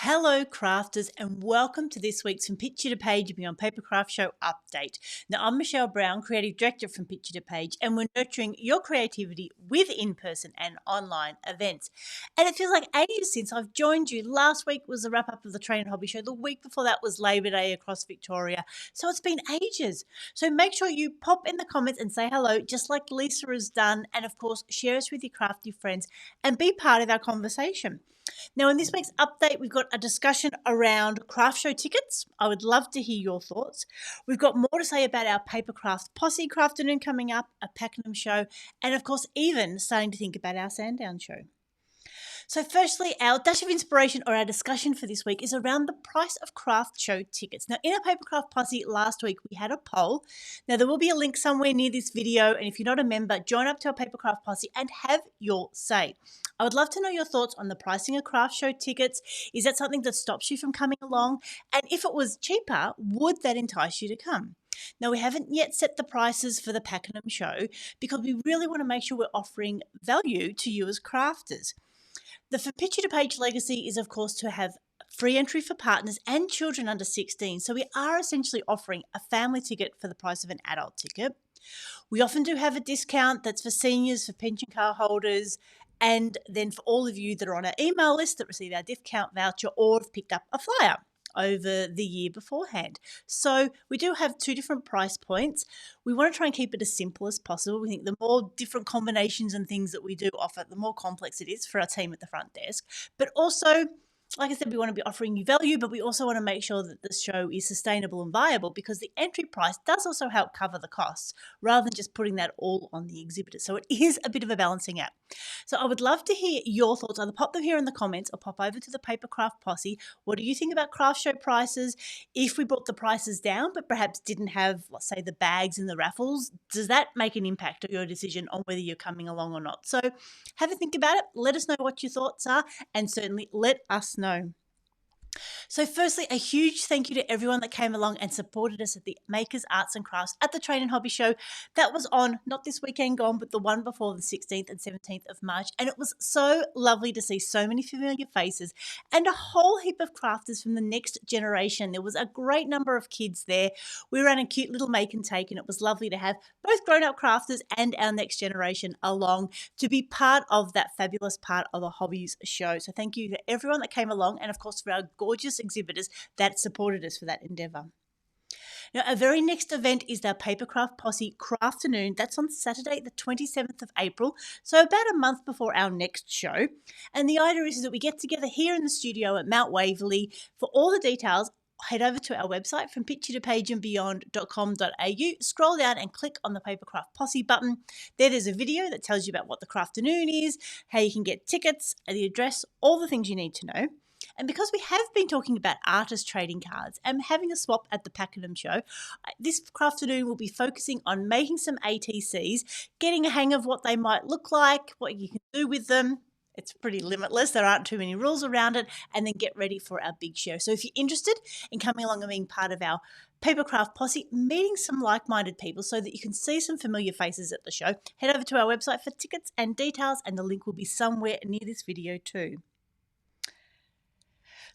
Hello crafters and welcome to this week's From Picture to Page and Beyond Papercraft Show update. Now I'm Michelle Brown, Creative Director from Picture to Page, and we're nurturing your creativity with in-person and online events. And it feels like ages since I've joined you. Last week was the wrap up of the Train and Hobby Show. The week before that was Labor Day across Victoria. So it's been ages. So make sure you pop in the comments and say hello, just like Lisa has done, and of course share us with your crafty friends and be part of our conversation. Now, in this week's update, we've got a discussion around craft show tickets. I would love to hear your thoughts. We've got more to say about our Papercrafts Posse Crafternoon coming up, a Pakenham show, and of course, even starting to think about our Sandown show. So firstly, our dash of inspiration or our discussion for this week is around the price of craft show tickets. Now, in our Papercraft Posse last week, we had a poll. Now, there will be a link somewhere near this video, and if you're not a member, join up to our Papercraft Posse and have your say. I would love to know your thoughts on the pricing of craft show tickets. Is that something that stops you from coming along? And if it was cheaper, would that entice you to come? Now, we haven't yet set the prices for the Pakenham show because we really want to make sure we're offering value to you as crafters. The For Picture to Page legacy is, of course, to have free entry for partners and children under 16. So we are essentially offering a family ticket for the price of an adult ticket. We often do have a discount that's for seniors, for pension card holders, and then for all of you that are on our email list that receive our discount voucher or have picked up a flyer over the year beforehand. So we do have two different price points. We want to try and keep it as simple as possible. We think the more different combinations and things that we do offer, the more complex it is for our team at the front desk. But also, like I said, we want to be offering you value, but we also want to make sure that the show is sustainable and viable because the entry price does also help cover the costs rather than just putting that all on the exhibitor. So it is a bit of a balancing act. So I would love to hear your thoughts. Either pop them here in the comments or pop over to the Papercraft Posse. What do you think about craft show prices? If we brought the prices down but perhaps didn't have, let's say, the bags and the raffles, does that make an impact on your decision on whether you're coming along or not? So have a think about it. Let us know what your thoughts are and certainly let us know. So firstly, a huge thank you to everyone that came along and supported us at the Makers Arts and Crafts at the Train and Hobby Show. That was on, not this weekend gone, but the one before the 16th and 17th of March. And it was so lovely to see so many familiar faces and a whole heap of crafters from the next generation. There was a great number of kids there. We ran a cute little make and take, and it was lovely to have both grown-up crafters and our next generation along to be part of that fabulous part of the Hobbies show. So thank you to everyone that came along, and of course for our gorgeous exhibitors that supported us for that endeavour. Now, our very next event is our Papercraft Posse Crafternoon. That's on Saturday, the 27th of April, so about a month before our next show. And the idea is that we get together here in the studio at Mount Waverley. For all the details, head over to our website from picturetopageandbeyond.com.au, scroll down and click on the Papercraft Posse button. There's a video that tells you about what the Crafternoon is, how you can get tickets, the address, all the things you need to know. And because we have been talking about artist trading cards and having a swap at the Pakenham show, this Crafternoon will be focusing on making some ATCs, getting a hang of what they might look like, what you can do with them. It's pretty limitless. There aren't too many rules around it, and then get ready for our big show. So if you're interested in coming along and being part of our Papercraft Posse, meeting some like-minded people so that you can see some familiar faces at the show, head over to our website for tickets and details, and the link will be somewhere near this video too.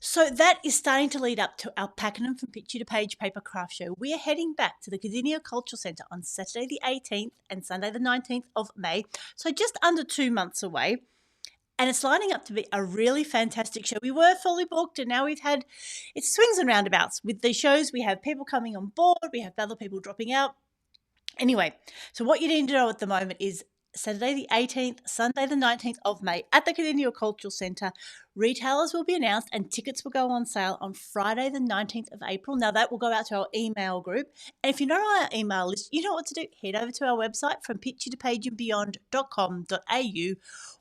So that is starting to lead up to our Pakenham From Picture to Page Papercraft Show. We are heading back to the Casino Cultural Centre on Saturday the 18th and Sunday the 19th of May, so just under 2 months away. And it's lining up to be a really fantastic show. We were fully booked and now we've had, it swings and roundabouts. With these shows, we have people coming on board, we have other people dropping out. Anyway, so what you need to know at the moment is Saturday the 18th, Sunday the 19th of May at the Casino Cultural Centre. Retailers will be announced and tickets will go on sale on Friday the 19th of April. Now that will go out to our email group. And if you're not on our email list, you know what to do. Head over to our website from picturetopageandbeyond.com.au.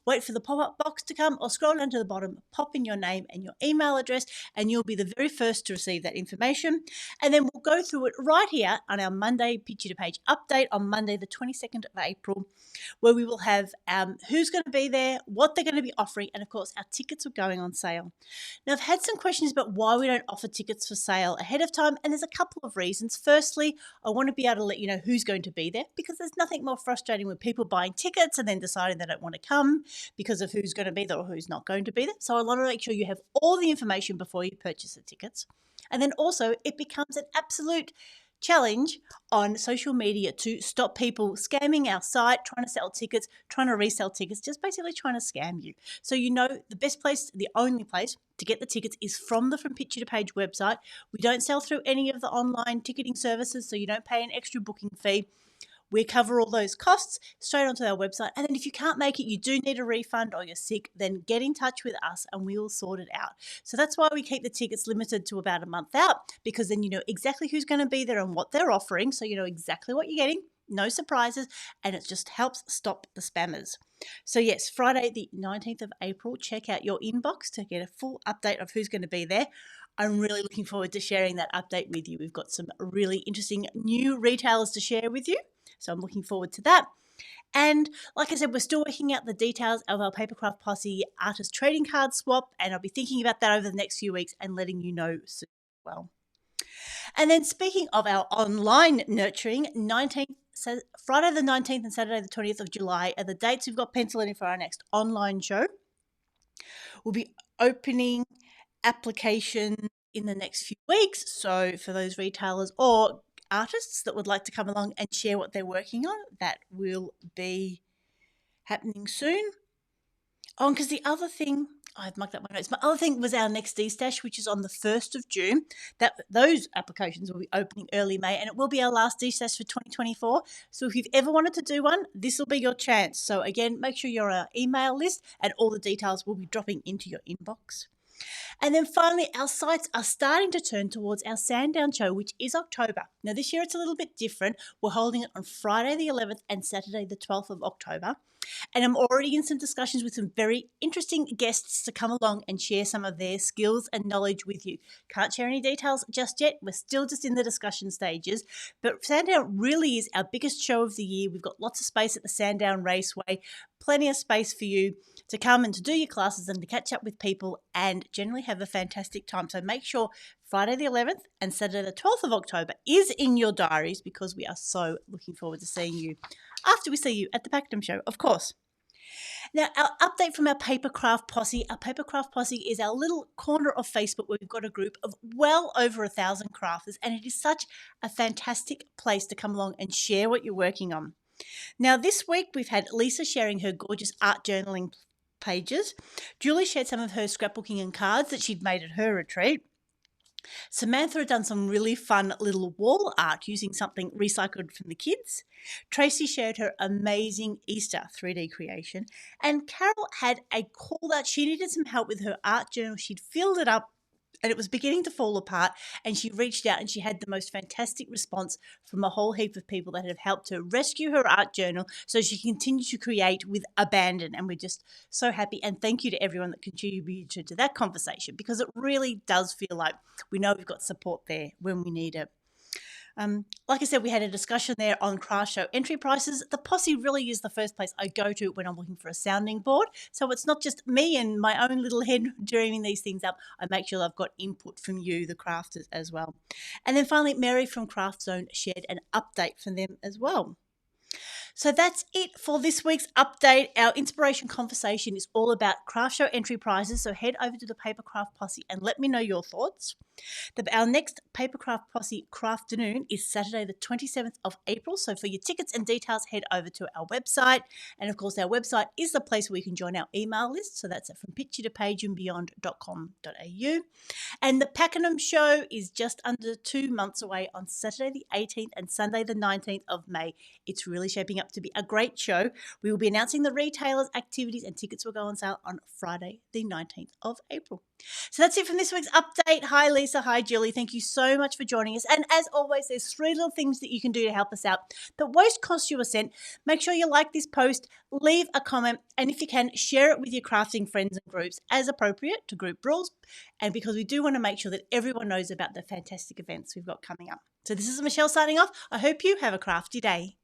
Wait for the pop-up box to come or scroll down to the bottom, pop in your name and your email address, and you'll be the very first to receive that information. And then we'll go through it right here on our Monday Picture to Page update on Monday the 22nd of April, where we will have who's going to be there, what they're going to be offering, and of course our tickets will go going on sale. Now, I've had some questions about why we don't offer tickets for sale ahead of time, and there's a couple of reasons. Firstly, I want to be able to let you know who's going to be there, because there's nothing more frustrating with people buying tickets and then deciding they don't want to come because of who's going to be there or who's not going to be there. So I want to make sure you have all the information before you purchase the tickets. And then also, it becomes an absolute challenge on social media to stop people scamming our site, trying to sell tickets, trying to resell tickets, just basically trying to scam you. So you know the best place, the only place to get the tickets is from the From Picture to Page website. We don't sell through any of the online ticketing services, so you don't pay an extra booking fee. We cover all those costs straight onto our website. And then if you can't make it, you do need a refund or you're sick, then get in touch with us and we will sort it out. So that's why we keep the tickets limited to about a month out, because then you know exactly who's going to be there and what they're offering. So you know exactly what you're getting, no surprises, and it just helps stop the spammers. So yes, Friday the 19th of April, check out your inbox to get a full update of who's going to be there. I'm really looking forward to sharing that update with you. We've got some really interesting new retailers to share with you. So I'm looking forward to that. And like I said, we're still working out the details of our Papercraft Posse artist trading card swap, and I'll be thinking about that over the next few weeks and letting you know soon as well. And then speaking of our online nurturing, Friday the 19th and Saturday the 20th of July are the dates we've got penciled in for our next online show. We'll be opening application in the next few weeks. So for those retailers or artists that would like to come along and share what they're working on, that will be happening soon. Oh, and because the other thing, I've marked up my notes. My other thing was our next D-Stash, which is on the 1st of June. Those applications will be opening early May, and it will be our last D-Stash for 2024. So if you've ever wanted to do one, this will be your chance. So again, make sure you're on our email list, and all the details will be dropping into your inbox. And then finally, our sites are starting to turn towards our Sandown show, which is October. Now, this year it's a little bit different. We're holding it on Friday the 11th and Saturday the 12th of October. And I'm already in some discussions with some very interesting guests to come along and share some of their skills and knowledge with you. Can't share any details just yet. We're still just in the discussion stages. But Sandown really is our biggest show of the year. We've got lots of space at the Sandown Raceway, plenty of space for you to come and to do your classes and to catch up with people and generally have a fantastic time. So make sure Friday the 11th and Saturday the 12th of October is in your diaries, because we are so looking forward to seeing you after we see you at the Pakenham show, of course. Now, our update from our Papercraft Posse. Our Papercraft Posse is our little corner of Facebook where we've got a group of well over 1,000 crafters, and it is such a fantastic place to come along and share what you're working on. Now, this week we've had Lisa sharing her gorgeous art journaling pages. Julie shared some of her scrapbooking and cards that she'd made at her retreat. Samantha had done some really fun little wall art using something recycled from the kids. Tracy shared her amazing Easter 3D creation. And Carol had a call that she needed some help with her art journal. She'd filled it up and it was beginning to fall apart, and she reached out and she had the most fantastic response from a whole heap of people that have helped her rescue her art journal so she can continue to create with abandon. And we're just so happy, and thank you to everyone that contributed to that conversation, because it really does feel like we know we've got support there when we need it. Like I said, we had a discussion there on craft show entry prices. The Posse really is the first place I go to when I'm looking for a sounding board. So it's not just me and my own little head dreaming these things up. I make sure I've got input from you, the crafters, as well. And then finally, Mary from Craft Zone shared an update from them as well. So that's it for this week's update. Our inspiration conversation is all about craft show entry prices. So head over to the Papercraft Posse and let me know your thoughts. Our next Papercraft Posse Crafternoon is Saturday the 27th of April. So for your tickets and details, head over to our website. And of course, our website is the place where you can join our email list. So that's from picturetopageandbeyond.com.au. And the Pakenham show is just under 2 months away on Saturday the 18th and Sunday the 19th of May. It's really shaping up to be a great show. We will be announcing the retailers, activities, and tickets will go on sale on Friday the 19th of April. So that's it from this week's update. Hi, Lisa. Hi, Julie. Thank you so much for joining us. And as always, there's 3 little things that you can do to help us out that won't cost you a cent. Make sure you like this post, leave a comment, and if you can, share it with your crafting friends and groups as appropriate to group rules. And because we do want to make sure that everyone knows about the fantastic events we've got coming up. So this is Michelle signing off. I hope you have a crafty day.